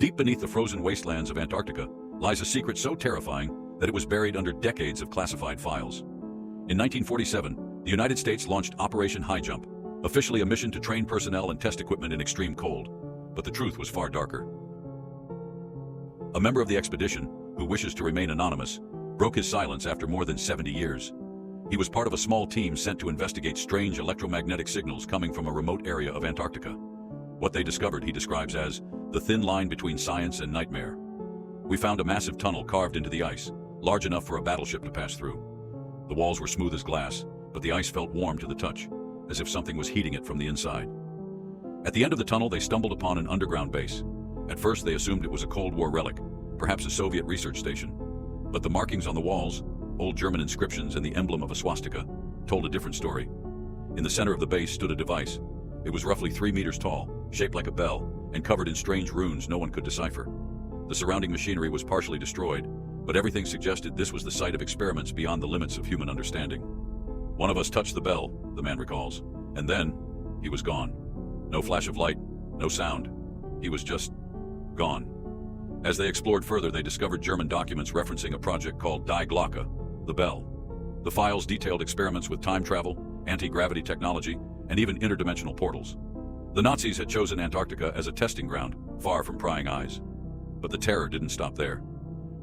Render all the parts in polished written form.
Deep beneath the frozen wastelands of Antarctica lies a secret so terrifying that it was buried under decades of classified files. In 1947, the United States launched Operation High Jump, officially a mission to train personnel and test equipment in extreme cold. But the truth was far darker. A member of the expedition, who wishes to remain anonymous, broke his silence after more than 70 years. He was part of a small team sent to investigate strange electromagnetic signals coming from a remote area of Antarctica. What they discovered he describes as the thin line between science and nightmare. We found a massive tunnel carved into the ice, large enough for a battleship to pass through. The walls were smooth as glass, but the ice felt warm to the touch, as if something was heating it from the inside. At the end of the tunnel, they stumbled upon an underground base. At first, they assumed it was a Cold War relic, perhaps a Soviet research station. But the markings on the walls, old German inscriptions and the emblem of a swastika, told a different story. In the center of the base stood a device. It was roughly 3 meters tall, shaped like a bell, and covered in strange runes no one could decipher. The surrounding machinery was partially destroyed, but everything suggested this was the site of experiments beyond the limits of human understanding. One of us touched the bell, the man recalls, and then he was gone. No flash of light, no sound. He was just gone. As they explored further, they discovered German documents referencing a project called Die Glocke, the bell. The files detailed experiments with time travel, anti-gravity technology, and even interdimensional portals. The Nazis had chosen Antarctica as a testing ground, far from prying eyes. But the terror didn't stop there.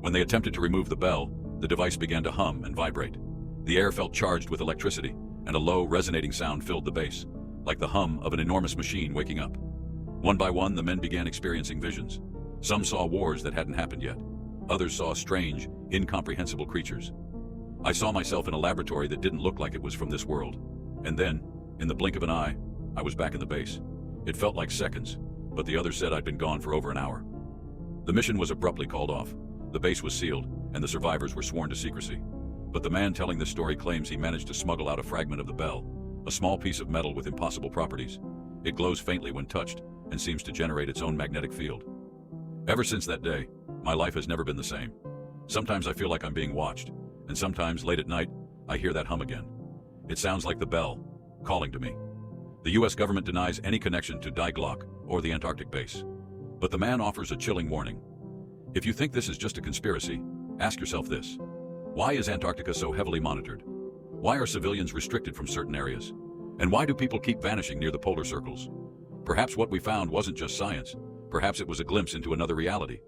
When they attempted to remove the bell, the device began to hum and vibrate. The air felt charged with electricity, and a low, resonating sound filled the base, like the hum of an enormous machine waking up. One by one, the men began experiencing visions. Some saw wars that hadn't happened yet. Others saw strange, incomprehensible creatures. I saw myself in a laboratory that didn't look like it was from this world. And then, in the blink of an eye, I was back in the base. It felt like seconds, but the others said I'd been gone for over an hour. The mission was abruptly called off. The base was sealed, and the survivors were sworn to secrecy. But the man telling this story claims he managed to smuggle out a fragment of the bell, a small piece of metal with impossible properties. It glows faintly when touched, and seems to generate its own magnetic field. Ever since that day, my life has never been the same. Sometimes I feel like I'm being watched, and sometimes, late at night, I hear that hum again. It sounds like the bell, calling to me. The US government denies any connection to Die Glocke or the Antarctic base. But the man offers a chilling warning. If you think this is just a conspiracy, ask yourself this. Why is Antarctica so heavily monitored? Why are civilians restricted from certain areas? And why do people keep vanishing near the polar circles? Perhaps what we found wasn't just science. Perhaps it was a glimpse into another reality.